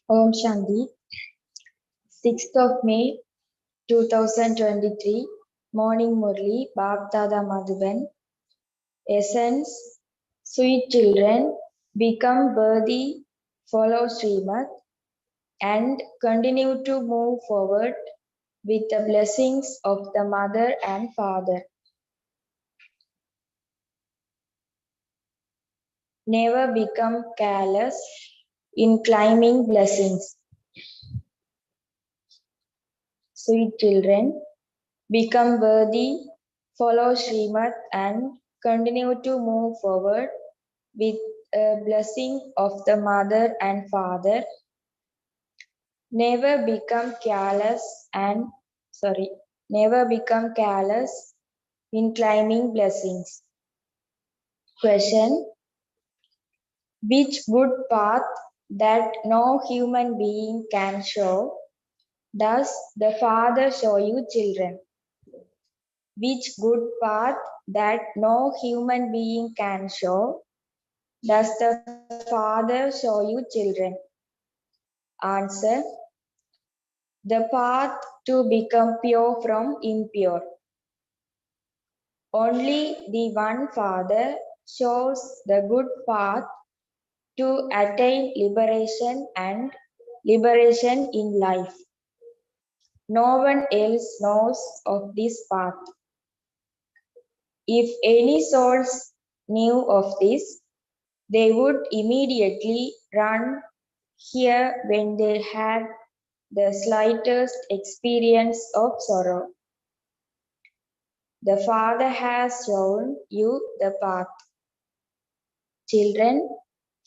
Om Shanti, 6th of May 2023, Morning Murli, Bab Dada Madhuban. Essence, sweet children, become worthy, follow Srimad, and continue to move forward with the blessings of the mother and father. Never become careless in climbing blessings. Sweet children, become worthy, follow Srimad, and continue to move forward with a blessing of the mother and father. Never become careless and sorry, never become careless in claiming blessings. Question: which good path that no human being can show does the Father show you, children? Which good path that no human being can show does the Father show you, children? Answer: the path to become pure from impure. Only the one Father shows the good path to attain liberation and liberation in life. No one else knows of this path. If any souls knew of this, they would immediately run here when they had the slightest experience of sorrow. The Father has shown you the path. Children,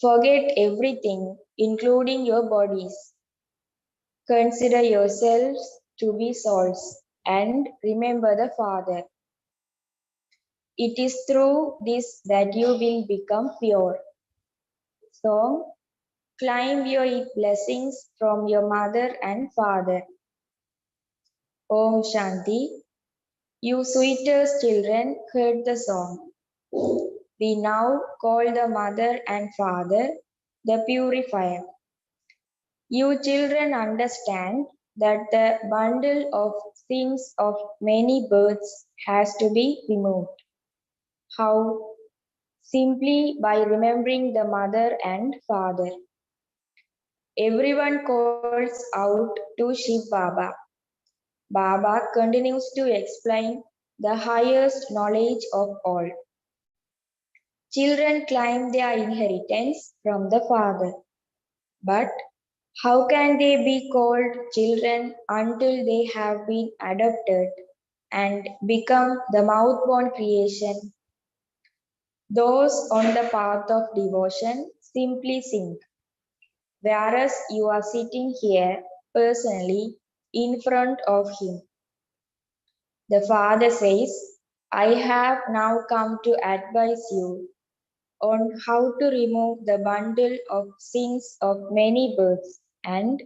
forget everything, including your bodies. Consider yourselves to be souls and remember the Father. It is through this that you will become pure. So, claim your blessings from your mother and father. Om Shanti. You sweetest children heard the song. We now call the mother and father the purifier. You children understand that the bundle of sins of many births has to be removed. How? Simply by remembering the mother and father. Everyone calls out to Shiv Baba. Baba continues to explain the highest knowledge of all. Children claim their inheritance from the father. But how can they be called children until they have been adopted and become the mouth-born creation? Those on the path of devotion simply sing, whereas you are sitting here personally in front of him. The Father says, I have now come to advise you on how to remove the bundle of sins of many births and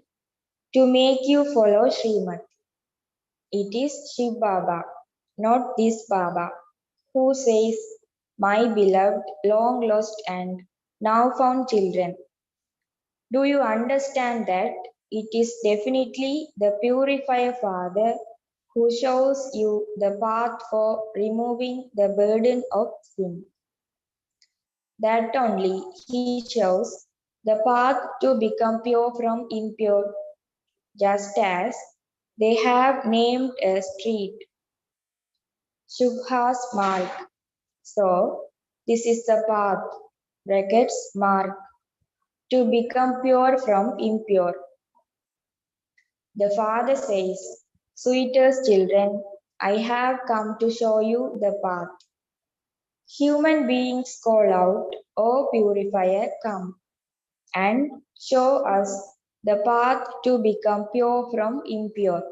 to make you follow Srimad. It is Shiv Baba, not this Baba, who says, my beloved, long lost and now found children. Do you understand that it is definitely the purifier Father who shows you the path for removing the burden of sin? That only he shows the path to become pure from impure, just as they have named a street Shubha's Mark. So, this is the path, brackets, mark, to become pure from impure. The Father says, sweetest children, I have come to show you the path. Human beings call out, O purifier, come and show us the path to become pure from impure.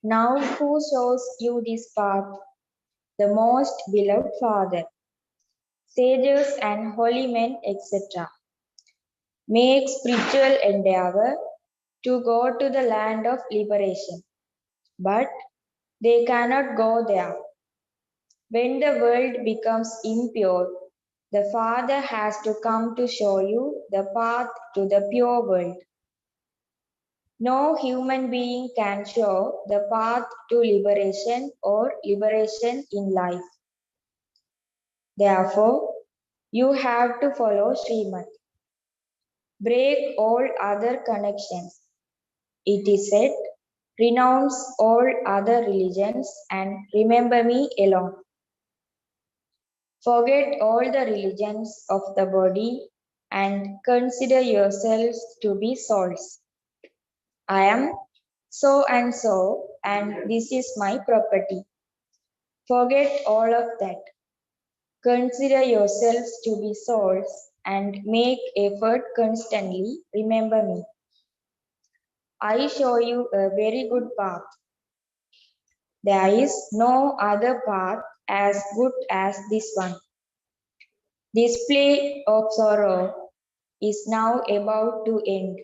Now who shows you this path? The most beloved Father. Sages and holy men, etc. make spiritual endeavor to go to the land of liberation, but they cannot go there. When the world becomes impure, the Father has to come to show you the path to the pure world. No human being can show the path to liberation or liberation in life. Therefore, you have to follow Srimad. Break all other connections. It is said, renounce all other religions and remember me alone. Forget all the religions of the body and consider yourselves to be souls. I am so and so, and this is my property. Forget all of that. Consider yourselves to be souls and make effort constantly. Remember me. I show you a very good path. There is no other path as good as this one. This play of sorrow is now about to end.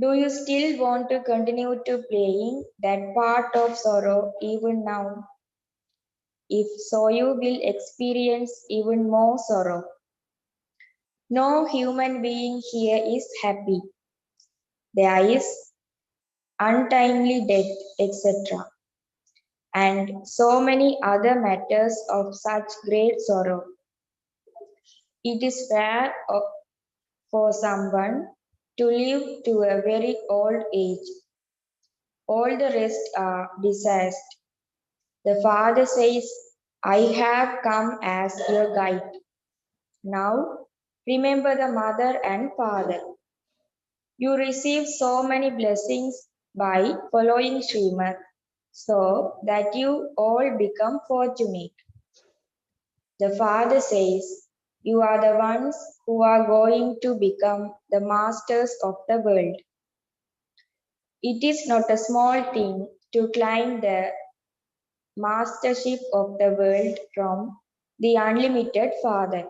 Do you still want to continue to playing that part of sorrow even now? If so, you will experience even more sorrow. No human being here is happy. There is untimely death, etc., and so many other matters of such great sorrow. It is fair for someone to live to a very old age. All the rest are dishonest. The father says, I have come as your guide. Now, remember the mother and father. You receive so many blessings by following Srimad, so that you all become fortunate. The father says, you are the ones who are going to become the masters of the world. It is not a small thing to claim the mastership of the world from the unlimited Father.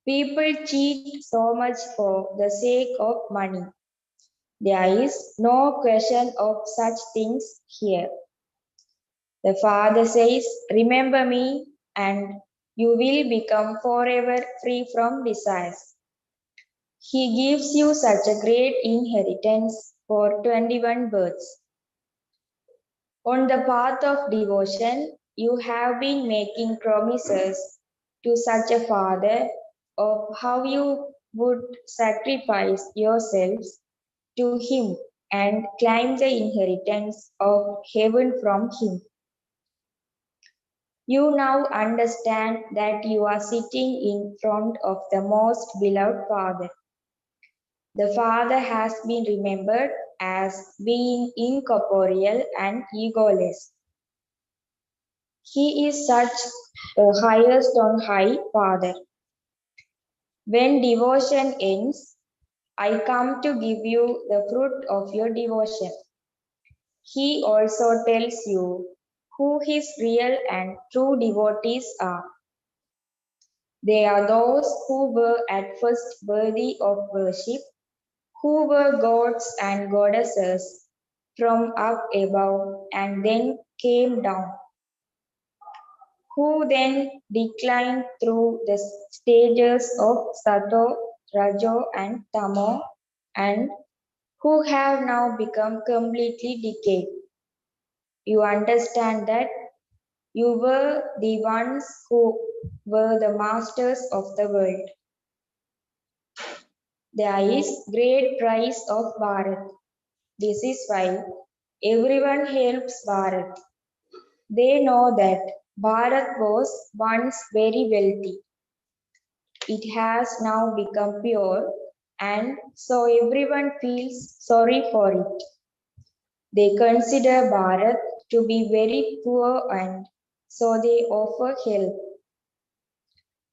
People cheat so much for the sake of money. There is no question of such things here. The Father says, remember me, and you will become forever free from desires. He gives you such a great inheritance for 21 births. On the path of devotion, you have been making promises to such a Father of how you would sacrifice yourselves to Him and claim the inheritance of heaven from Him. You now understand that you are sitting in front of the most beloved Father. The Father has been remembered as being incorporeal and egoless. He is such a highest on high Father. When devotion ends, I come to give you the fruit of your devotion. He also tells you who his real and true devotees are. They are those who were at first worthy of worship, who were gods and goddesses from up above and then came down, who then declined through the stages of Sato, Rajo, and Tamo, and who have now become completely decayed. You understand that you were the ones who were the masters of the world. There is great price of Bharat. This is why everyone helps Bharat. They know that Bharat was once very wealthy. It has now become pure, and so everyone feels sorry for it. They consider Bharat to be very poor, and so they offer help.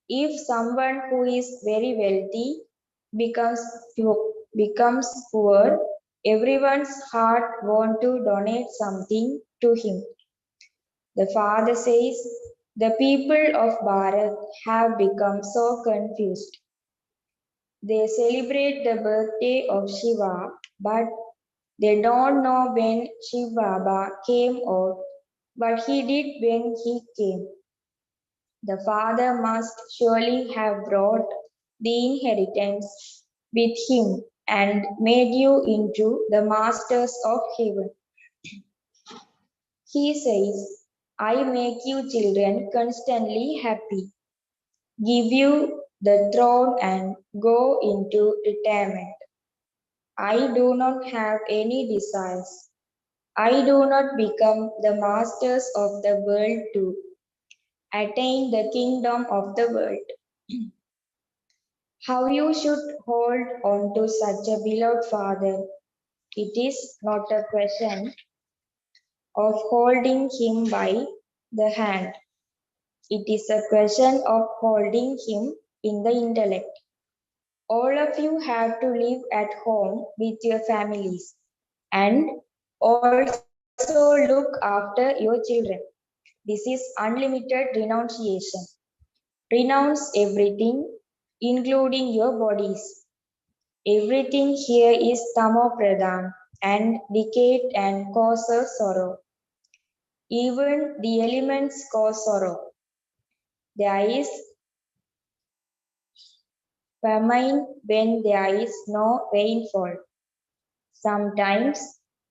If someone who is very wealthy becomes becomes poor, everyone's heart wants to donate something to him. The father says, the people of Bharat have become so confused. They celebrate the birthday of Shiva, but they don't know when Shiva Baba came or what he did when he came. The father must surely have brought the inheritance with him and made you into the masters of heaven. He says, I make you children constantly happy, give you the throne and go into retirement. I do not have any desires. I do not become the masters of the world to attain the kingdom of the world. How you should hold on to such a beloved Father. It is not a question of holding him by the hand. It is a question of holding him in the intellect. All of you have to live at home with your families and also look after your children. This is unlimited renunciation. Renounce everything, including your bodies. Everything here is tamopradhan and decayed and causes sorrow. Even the elements cause sorrow. There is famine when there is no rainfall. Sometimes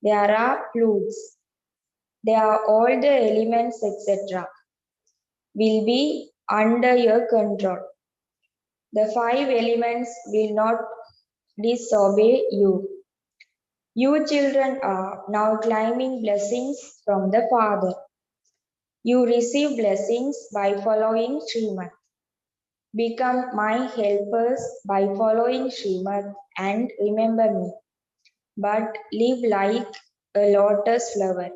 there are floods. There are all the elements, etc. will be under your control. The five elements will not disobey you. You children are now claiming blessings from the Father. You receive blessings by following Srimad. Become my helpers by following Srimad and remember me. But live like a lotus flower.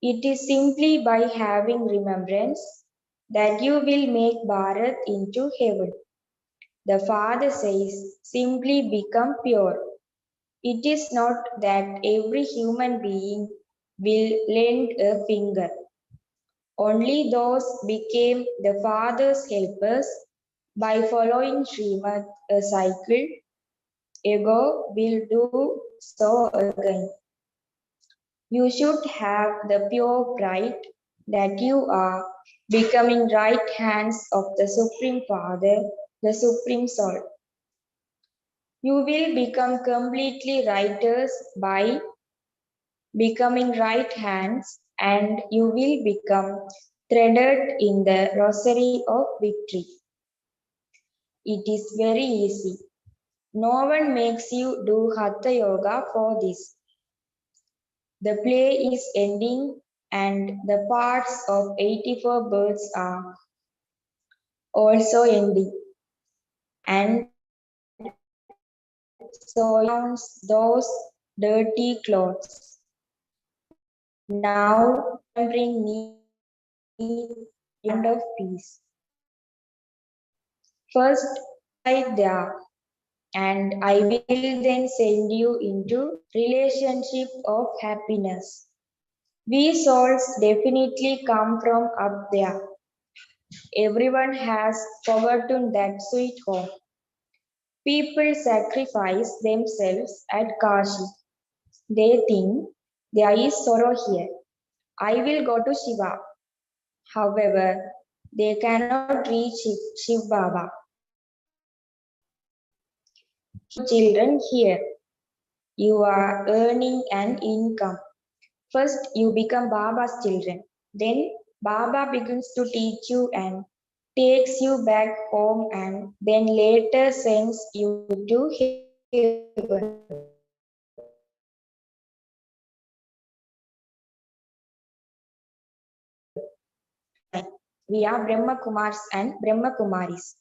It is simply by having remembrance that you will make Bharat into heaven. The Father says, simply become pure. It is not that every human being will lend a finger. Only those became the Father's helpers by following Srimad a cycle ago will do so again. You should have the pure pride that you are becoming right hands of the Supreme Father, the Supreme Soul. You will become completely righteous by becoming right hands, and you will become threaded in the rosary of victory. It is very easy. No one makes you do Hatha Yoga for this. The play is ending and the parts of 84 birds are also ending. And so you renounce those dirty clothes. Now remembering me, you land of peace. First, reside there, and I will then send you into relationship of happiness. We souls definitely come from up there. Everyone has forgotten that sweet home. People sacrifice themselves at Kashi. They think there is sorrow here. I will go to Shiva. However, they cannot reach Shiv Baba. You children here, you are earning an income. First, you become Baba's children. Then, Baba begins to teach you and takes you back home and then later sends you to heaven. We are Brahma Kumars and Brahma Kumaris.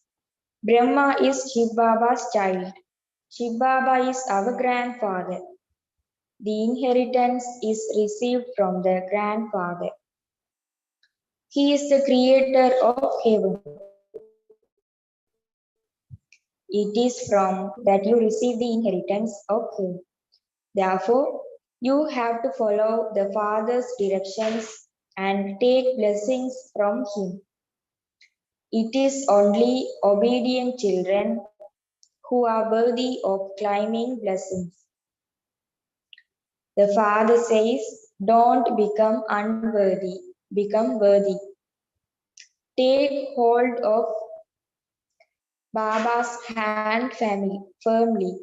Brahma is Shiv Baba's child. Shiv Baba is our grandfather. The inheritance is received from the grandfather. He is the creator of heaven. It is from that you receive the inheritance of him. Therefore, you have to follow the Father's directions and take blessings from him. It is only obedient children who are worthy of claiming blessings. The Father says, don't become unworthy, become worthy. Take hold of Baba's hand firmly.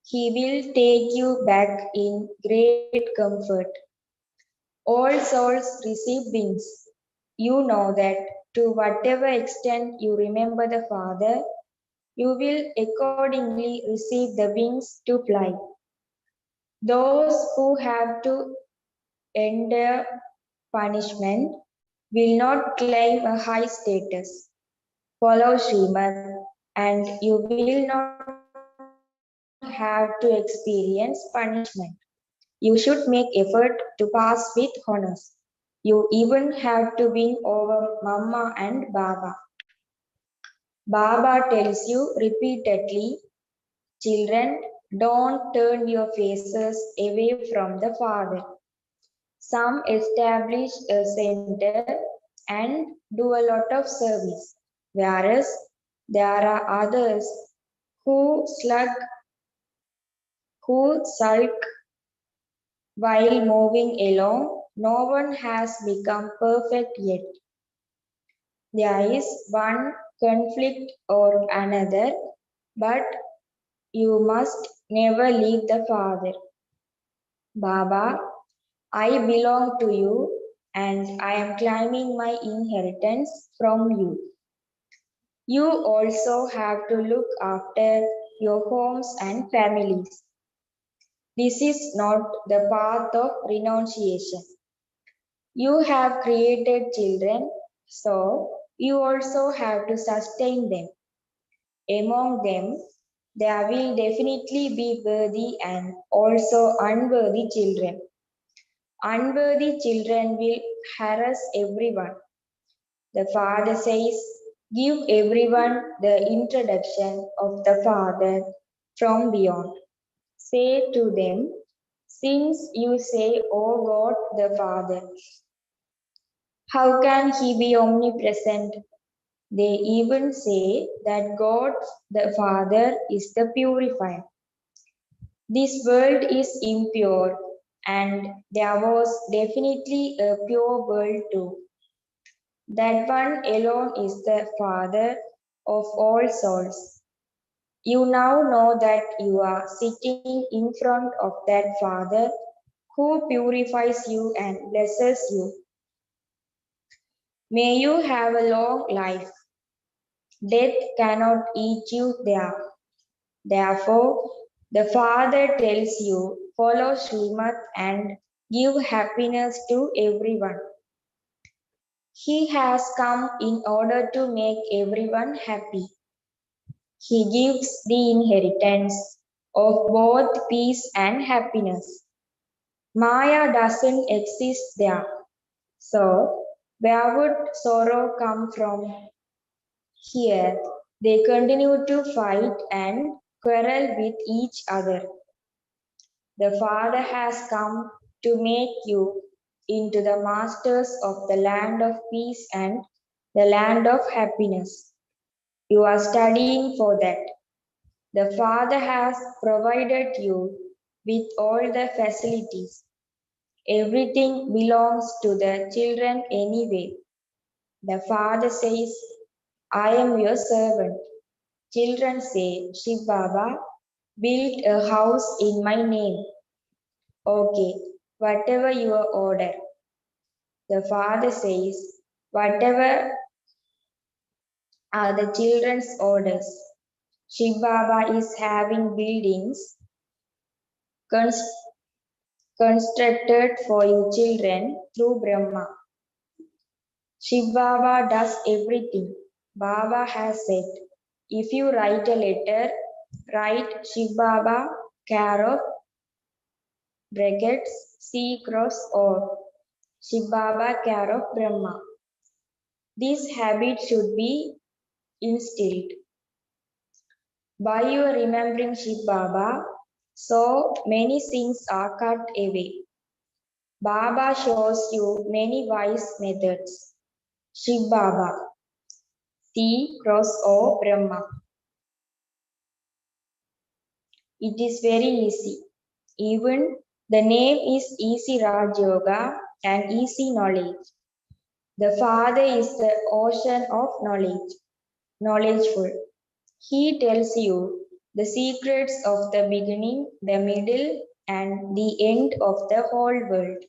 He will take you back in great comfort. All souls receive wings. You know that to whatever extent you remember the Father, you will accordingly receive the wings to fly. Those who have to endure punishment will not claim a high status. Follow Srimad and you will not have to have to experience punishment. You should make effort to pass with honors. You even have to win over Mama and Baba. Baba tells you repeatedly, children, don't turn your faces away from the Father. Some establish a center and do a lot of service, whereas there are others who sulk while moving along. No one has become perfect yet. There is one conflict or another, but you must never leave the Father. Baba, I belong to you and I am claiming my inheritance from you. You also have to look after your homes and families. This is not the path of renunciation. You have created children, so you also have to sustain them. Among them, there will definitely be worthy and also unworthy children. Unworthy children will harass everyone. The Father says, give everyone the introduction of the Father from beyond. Say to them, since you say, O God the Father, how can he be omnipresent? They even say that God the Father is the purifier. This world is impure, and there was definitely a pure world too. That one alone is the Father of all souls. You now know that you are sitting in front of that Father who purifies you and blesses you. May you have a long life. Death cannot eat you there. Therefore, the Father tells you, follow Srimad and give happiness to everyone. He has come in order to make everyone happy. He gives the inheritance of both peace and happiness. Maya doesn't exist there. So, where would sorrow come from? Here, they continue to fight and quarrel with each other. The Father has come to make you into the masters of the land of peace and the land of happiness. You are studying for that. The Father has provided you with all the facilities. Everything belongs to the children anyway. The Father says, I am your servant. Children say, Shiv Baba, build a house in my name. Okay, whatever your order. The Father says, whatever are the children's orders. Shiv Baba is having buildings constructed for you children through Brahma. Shiv Baba does everything. Baba has said, if you write a letter, write Shiv Baba, care of, brackets, C cross or Shiv Baba, care of Brahma. This habit should be instilled. By your remembering Shiv Baba, so many sins are cut away. Baba shows you many wise methods. Shiv Baba, C cross O Brahma. It is very easy. Even the name is Easy Raj Yoga and easy knowledge. The Father is the ocean of knowledge, knowledgeful. He tells you the secrets of the beginning, the middle, and the end of the whole world.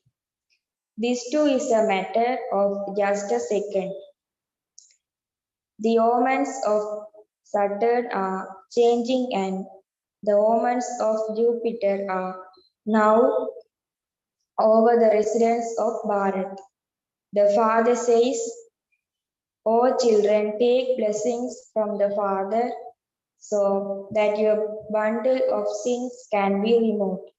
This too is a matter of just a second. The omens of Saturn are changing and the omens of Jupiter are now over the residents of Bharat. The Father says, O children, take blessings from the Father. so that your bundle of sins can be removed.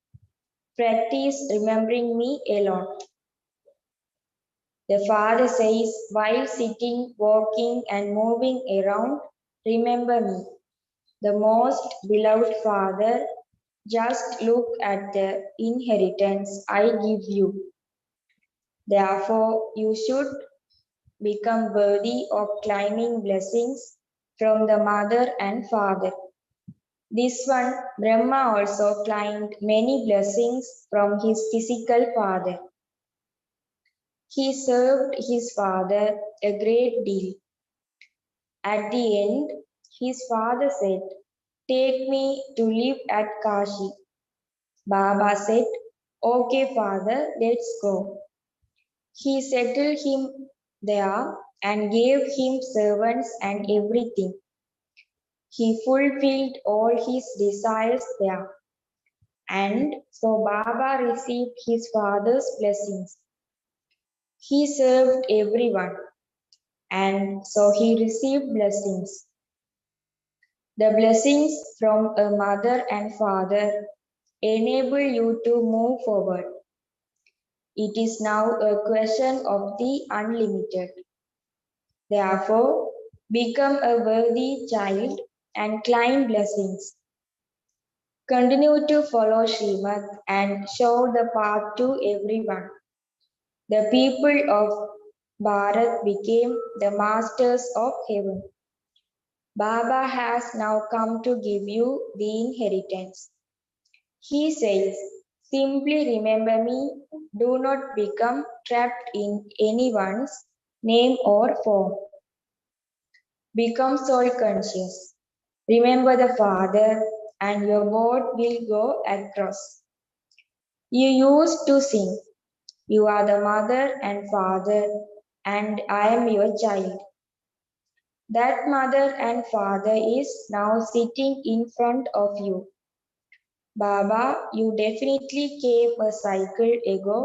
Practice remembering me a lot. The Father says, while sitting, walking, and moving around, remember me. The most beloved Father, just look at the inheritance I give you. Therefore, you should become worthy of climbing blessings from the Mother and Father. This one, Brahma also climbed many blessings from his physical father. He served his father a great deal. At the end, his father said, "Take me to live at Kashi." Baba said, "Okay, father, let's go." He settled him there and gave him servants and everything. He fulfilled all his desires there. And so Baba received his father's blessings. He served everyone, and so he received blessings. The blessings from a mother and father enable you to move forward. It is now a question of the unlimited. Therefore, become a worthy child and climb blessings. Continue to follow Srimad and show the path to everyone. The people of Bharat became the masters of heaven. Baba has now come to give you the inheritance. He says, simply remember me, do not become trapped in anyone's name or form. Become soul conscious. Remember the Father, and your boat will go across. You used to sing, "You are the mother and father, and I am your child." That mother and father is now sitting in front of you. Baba, you definitely came a cycle ago,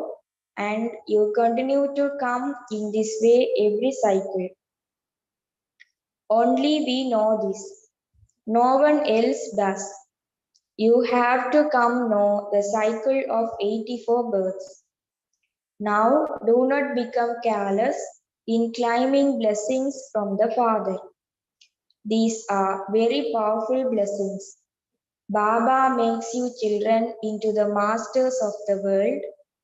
and you continue to come in this way every cycle. Only we know this. No one else does. You have to come know the cycle of 84 births. Now do not become careless in climbing blessings from the Father. These are very powerful blessings. Baba makes you children into the masters of the world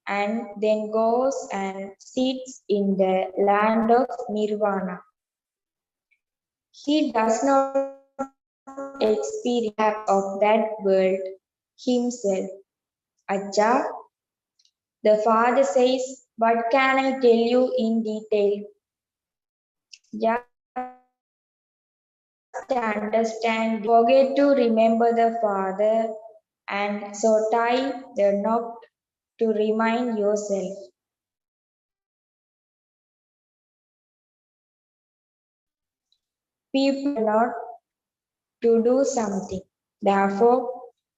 and then goes and sits in the land of Nirvana. He does not experience of that world himself. Acha, the father says, what can I tell you in detail? Just understand this. Forget to remember the father and so tie the knot to remind yourself. People not to do something. Therefore,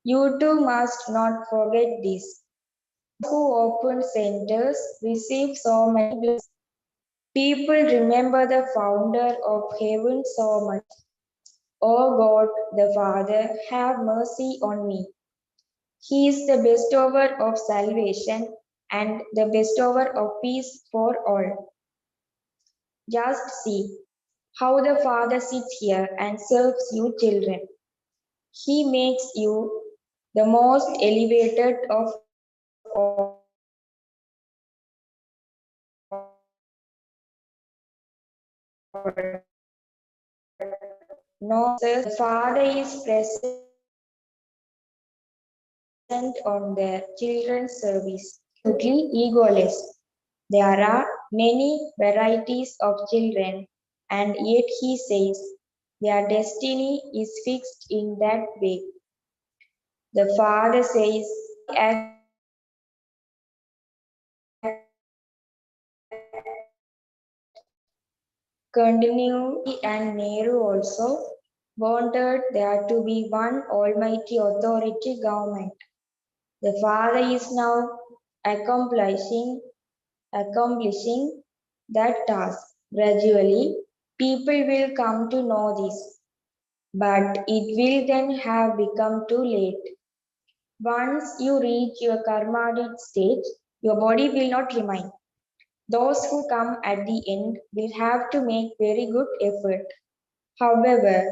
you too must not forget this. Who open centers receive so many blessings. People remember the founder of heaven so much. O God, the Father, have mercy on me. He is the bestower of salvation and the bestower of peace for all. Just see how the Father sits here and serves you children. He makes you the most elevated of all. No, the Father is present on their children's service. Totally egoless. There are many varieties of children, and yet he says their destiny is fixed in that way. The Father says, continue, and Nehru also wanted there to be one almighty authority government. The Father is now accomplishing that task. Gradually, people will come to know this. but it will then have become too late. Once you reach your karmadic stage, your body will not remain. Those who come at the end will have to make very good effort. However,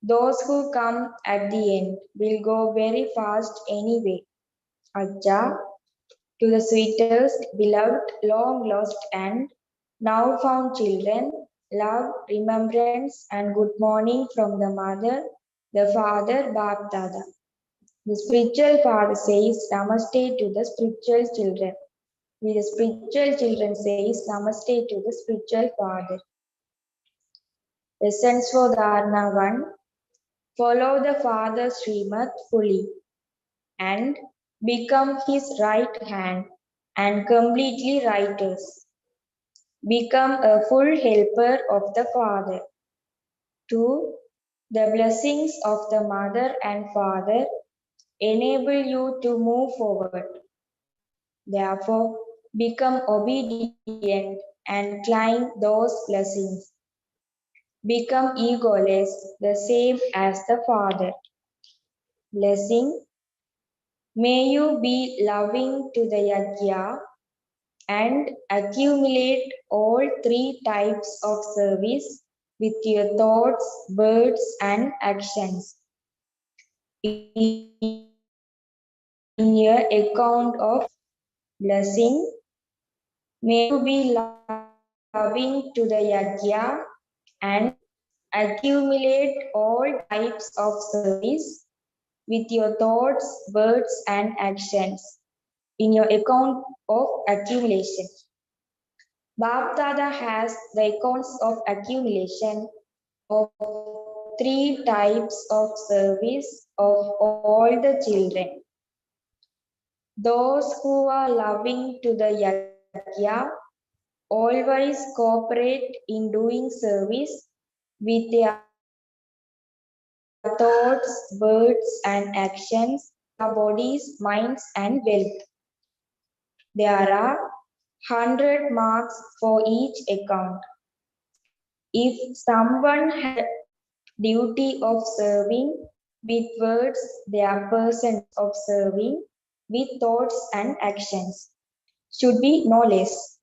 those who come at the end will go very fast anyway. Ajja, to the sweetest, beloved, long lost and now found children, love, remembrance, and good morning from the mother, the father, Bap Dada. The spiritual father says Namaste to the spiritual children. The spiritual children says Namaste to the spiritual father. Essence for Dharana 1. Follow the father's Srimad fully and become his right hand and completely righteous. Become a full helper of the father. 2. The blessings of the mother and father enable you to move forward. Therefore, become obedient and climb those blessings. Become egoless, the same as the Father. Blessing. May you be loving to the yajna and accumulate all three types of service with your thoughts, words, and actions. In your account of blessing, may you be loving to the yajna and accumulate all types of service with your thoughts, words, and actions in your account of accumulation. Bap Dada has the accounts of accumulation of three types of service of all the children. Those who are loving to the yajna always cooperate in doing service with their thoughts, words, and actions, their bodies, minds, and wealth. There are 100 marks for each account. If someone has the duty of serving with words, they are persons of serving with thoughts and actions. Should be no less.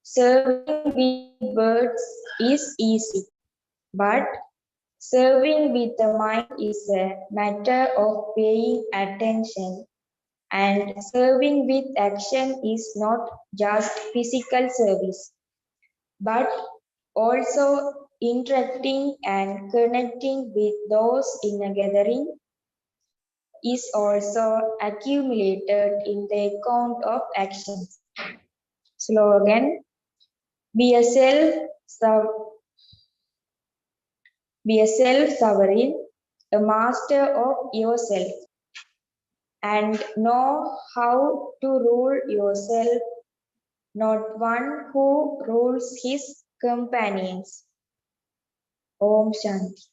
Serving with words is easy, but serving with the mind is a matter of paying attention, and serving with action is not just physical service, but also interacting and connecting with those in a gathering is also accumulated in the account of actions. Slogan: Be a self-sovereign, a master of yourself, and know how to rule yourself, not one who rules his companions. Om Shanti.